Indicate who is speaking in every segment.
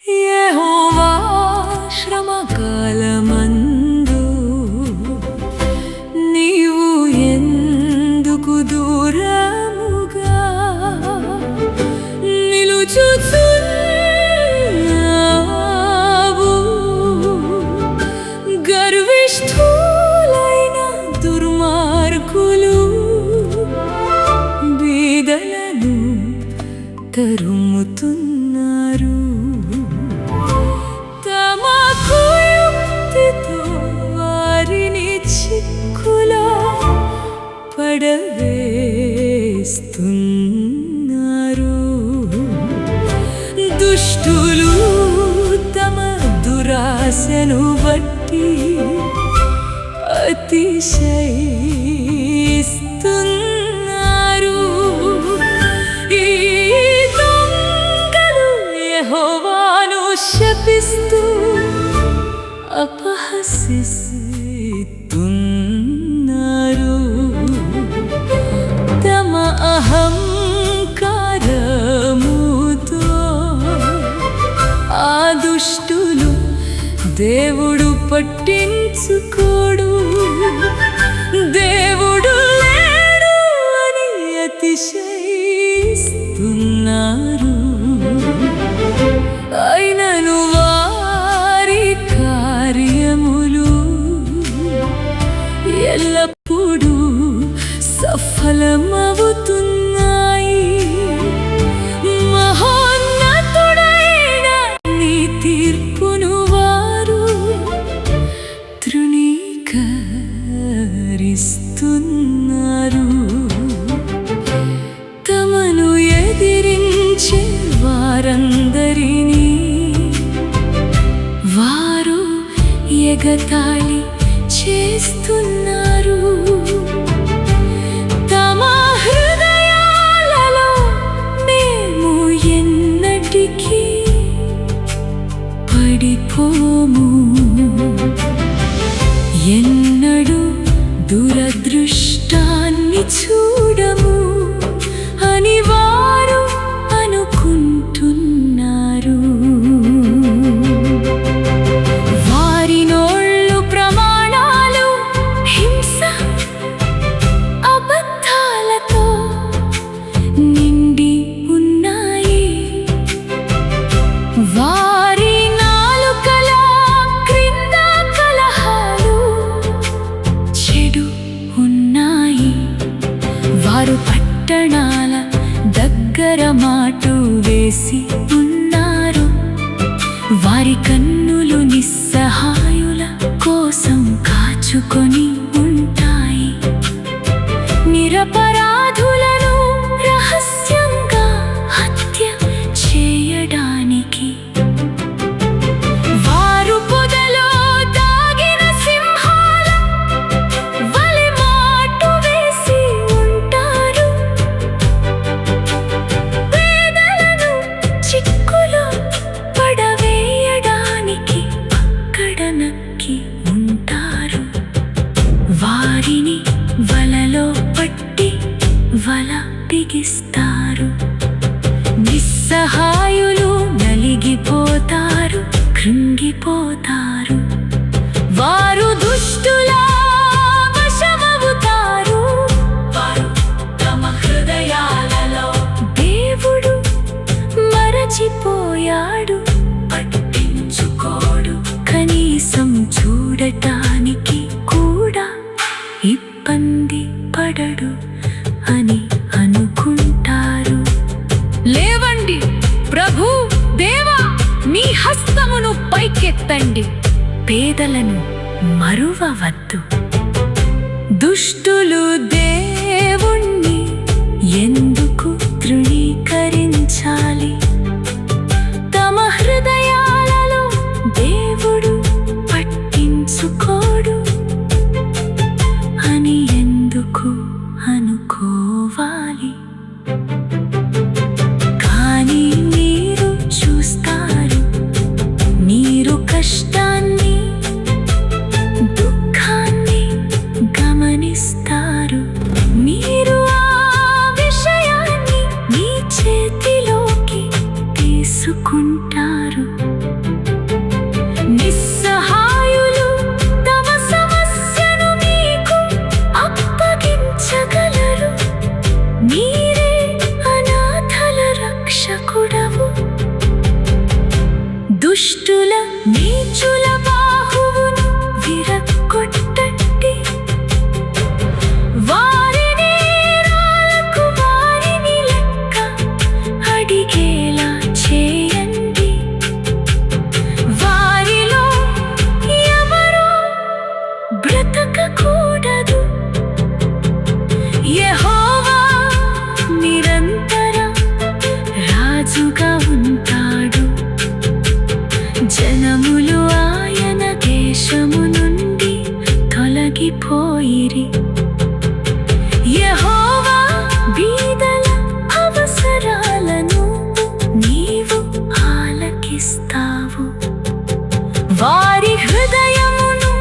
Speaker 1: యెహోవా శ్రమకాలమందు నీవు ఎందుకు దూరముగా నిలుచుచున్నావు? గర్విష్ఠులైన దుర్మార్గులు బీదలను తరుముతున్నారు. తమ కుయుక్తితో వారిని చిక్కులో పడవేస్తున్నారు. దుష్టులు తమ దురాశను బట్టి అతిశయిస్తున్నారు. ఈ దొంగలు యెహోవాను శపిస్తూ అపహసిస్తున్నారు. తమ అహంకారముతో ఆ దుష్టులు దేవుడు పట్టించుకోడు, దేవుడు లేడు అని అతిశయిస్తున్నారు. అయినను వారి కార్యములు ఎల్లప్పుడూ సఫలమవుతున్నాయి. మహోన్నతుడైన నీ తీర్పును వారు తృణీకరిస్తున్నారు. తమను ఎదిరించే వారందరినీ వారు ఎగతాళి చేస్తున్నారు. తమ హృదయాలలో మేము ఎన్నటికీ పడిపోము, ఎన్నడూ దురదృష్టాన్ని చూడము అని వారు అనుకుంటున్నారు. వారి నోళ్ళు ప్రమాణాలు హింస అబద్ధాలతో నిండి ఉన్నాయి. వారి నాలుకల క్రింద కలహాలు చెడు ఉన్నాయి. వారు పట్టణాల దగ్గర మాటు వేసి ఉన్నారు. వారి కన్నులు నిస్సహాయుల కోసం కాచుకొని ఉంటాయి. నిరపరాధులను రహస్యంగా హత్య చేయడానికి వారు పొదలో దాగిన సింహాల వలె మాటు వేసి ఉంటారు. పేదలను చిక్కులో పడవేయడానికి అక్కడ నక్కి ఉంటారు. వారిని వలలో పట్టి వల బిగిస్తారు. నిస్సహాయులు నలిగిపోతారు, కృంగిపోతారు. వారు దుష్టుల వశమవుతారు. వారు తమ హృదయాలలో దేవుడు మరచిపోయాడు, పట్టించుకోడు, కనీసం చూడటానికి కూడా ఇబ్బంది పడడు అని అనుకుంటారు. లేవండి ప్రభు దేవా, మీ హస్తమును పైకెత్తండి, పేదలను మరువవద్దు. దుష్టులు దేవుణ్ణి ఎందుకు తృణీకరించాలి? తమ హృదయాలలో దేవుడు పట్టించుకోడు అని ఎందుకు అనుకోవాలి? కానీ మీరు చూస్తారు, మీరు కష్టాన్ని దుఃఖాన్ని గమనిస్తారు. మీరు ఆ విషయాన్ని మీ చేతిలోకి తీసుకుంటారు. దుష్టుల నీచుల బాహువును విరగ్గొట్టండి. వారి నేరాలకు వారిని లెక్క అడిగేలా చేయండి. వారిలో ఎవరూ బ్రతకకూడదు. యెహోవా నిరంతర రాజుగా ఉంటాడు. జనములు ఆయన దేశము నుండి తొలగిపోయిరి. యెహోవా బీదల అవసరాలను నీవు ఆలకిస్తావు. వారి హృదయమును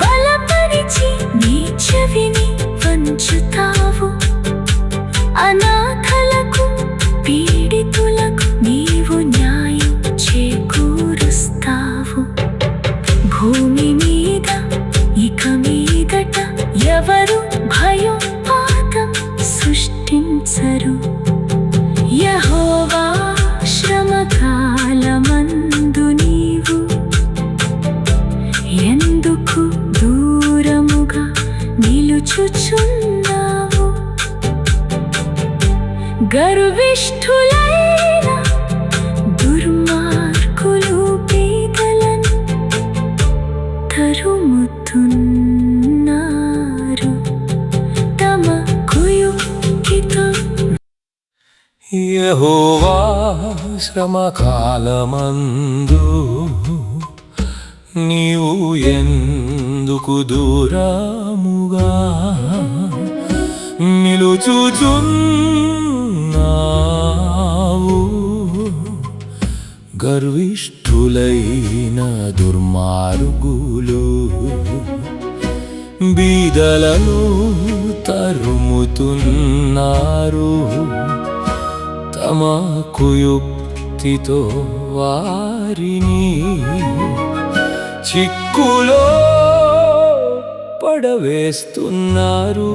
Speaker 1: బలపరిచి నీ చెవిని వంచుతావు. అనాథలకు పీడితులకు నీవు న్యాయం చేకూరుస్తావు. భూమి మీద ఇక మీదట ఎవరు భయోపాతం సృష్టించరు. యెహోవా శ్రమకాలమందు నీవు ఎందుకు దూరముగా నిలుచుచున్నావు? గర్విష్ఠులైన దుర్మార్గులు పేదలను తరుముతున్నారు. తమ కుయుక్తితో
Speaker 2: యెహోవా శ్రమకాలమందు నీవు ఎందుకు దూరముగా నిలుచుచున్నావు? గర్విష్ఠులైన దుర్మార్గులు బీదలను తరుముతున్నారు. తమ కుయుక్తితో వారిని చిక్కులో పడవేస్తున్నారు.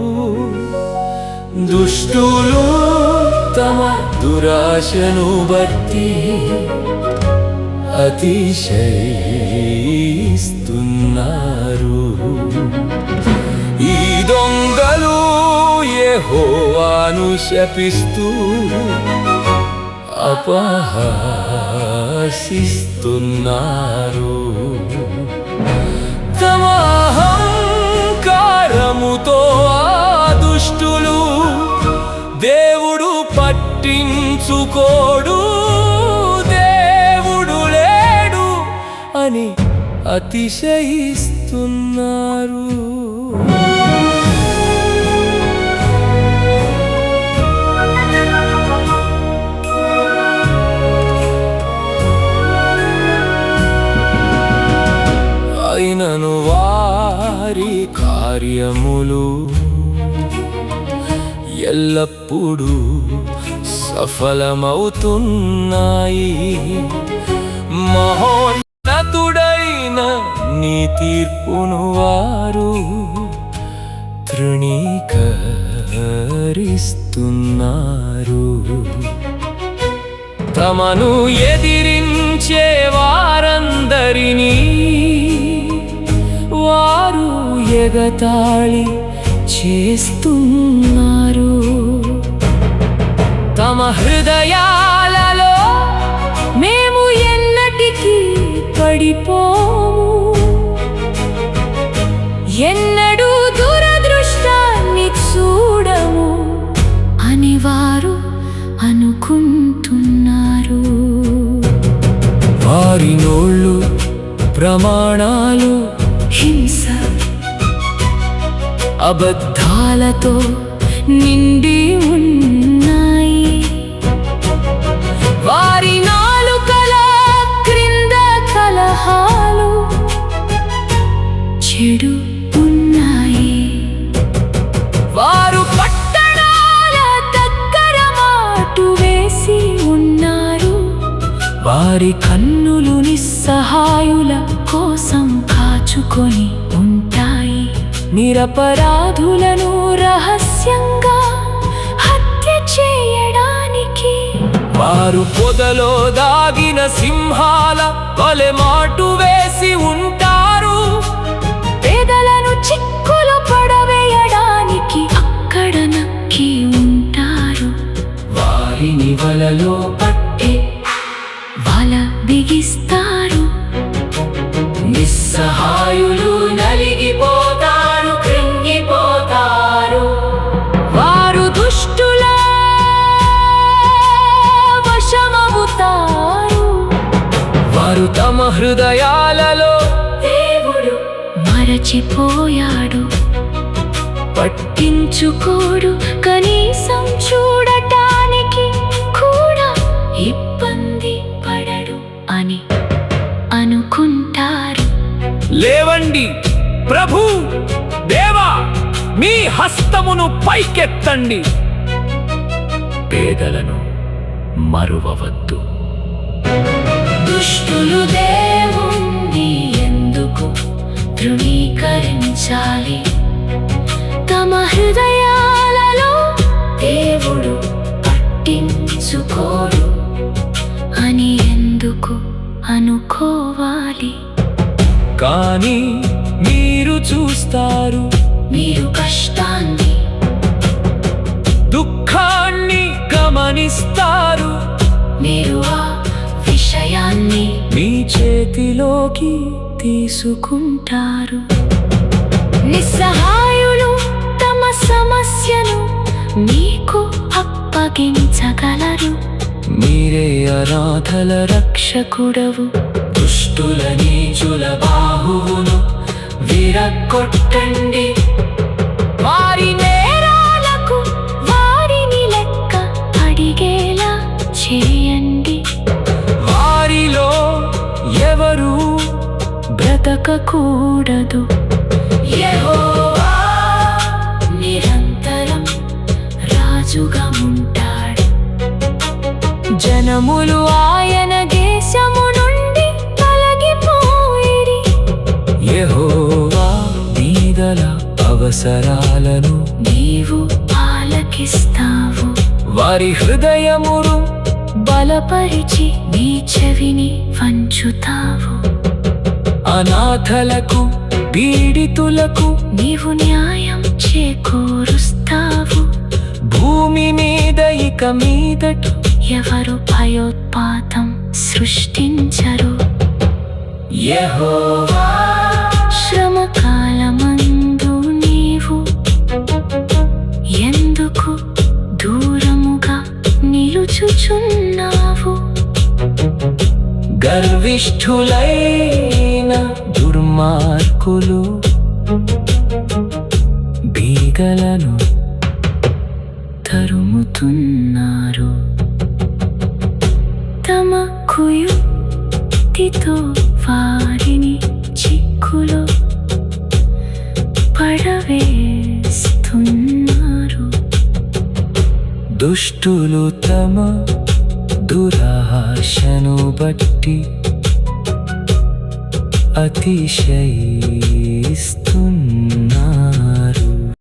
Speaker 2: దుష్టులు తమ దురాశను బట్టి అతిశయిస్తున్నారు. ఈ దొంగలు యెహోవాను శపిస్తూ అపహసిస్తున్నారు. తమ అహంకారముతో ఆ దుష్టులు దేవుడు పట్టించుకోడు, దేవుడు లేడు అని అతిశయిస్తున్నారు. అయినను వారి కార్యములు ఎల్లప్పుడూ సఫలమవుతున్నాయి. మహోన్నతుడైన నీ తీర్పును వారు తృణీకరిస్తున్నారు. తమను ఎదిరించే వారందరినీ వారు ఎగతాళి చేస్తున్నారు. తమ హృదయాలలో మేము ఎన్నటికీ పడిపోము, ఎన్నడూ దురదృష్టాన్ని చూడము అని వారు అనుకుంటున్నారు. వారి నోళ్ళు ప్రమాణాలు హింస అబద్ధాలతో నిండి ఉన్నాయి. వారి నాలుకల క్రింద కలహాలు చెడు ఉన్నాయి. వారు పట్టణాల దగ్గర మాటు వేసి ఉన్నారు. వారి కన్నులు నిస్సహాయుల కోసం కాచుకొని ఉంటాయి. నిరపరాధులను రహస్యంగా హత్య చేయడానికి వారు పొదలో దాగిన సింహాల వలె మాటు వేసి ఉంటారు. పేదలను చిక్కులు పడవేయడానికి అక్కడ నక్కి ఉంటారు. వారిని వలలో పట్టి వల బిగిస్తారు. నిస్సహాయులు నలిగిపోతారు, కృంగిపోతారు. వారు దుష్టుల వశమవుతారు. వారు తమ హృదయాలలో దేవుడు మరచిపోయాడు, పట్టించుకోడు, కనీసం చూడటానికి కూడా ఇబ్బంది పడడు అని అనుకుంటారు. లేవండి ప్రభు, దేవా, మీ హస్తమును పైకెత్తండి. పేదలను మరువవద్దు. దుష్టులు దేవుణ్ణి ఎందుకు ధృవీకరించాలి? తమ హృదయాలలో దేవుడు పట్టించుకోడు అని ఎందుకు అనుకోవాలి? కానీ మీరు చూస్తారు, మీరు కష్టాన్ని, దుఃఖాన్ని గమనిస్తారు. మీరు ఆ విషయాన్ని మీ చేతిలోకి తీసుకుంటారు. నిస్సహాయులు తమ సమస్యను మీకు అప్పగించగలరు. మీరే అనాథల రక్షకుడవు. దుష్టుల నీచుల బాహువును విరగొట్టండి. వారి నేరాలకు వారిని లెక్క అడిగేలా చేయండి. వారిలో ఎవరు బ్రతకకూడదు. యెహోవా నిరంతరం రాజుగా ఉంటాడు. జనములు ఆయన దేశము నుండి తొలగిపోయిరి. యెహోవా బీదల అవసరాలను నీవు ఆలకిస్తావు. వారి హృదయమును బలపరిచి నీ చెవిని వంచుతావు. అనాథలకు, పీడితులకు నీవు న్యాయం చేకూరుస్తావు. భూమి మీద ఇక మీదట ఎవరు భయోత్పాతం సృష్టించరు. యెహోవా శ్రమకాలమందు నీవు ఎందుకు దూరముగా నిలుచుచున్నావు? గర్విష్ఠులైన దుర్మార్గులు బీగలను తరుముతున్నారు. తమ కుయుక్తితో వారిని చిక్కులో పడవేస్తున్నారు. దుష్టులు తమ దురాశను బట్టి అతిశయిస్తున్నారు.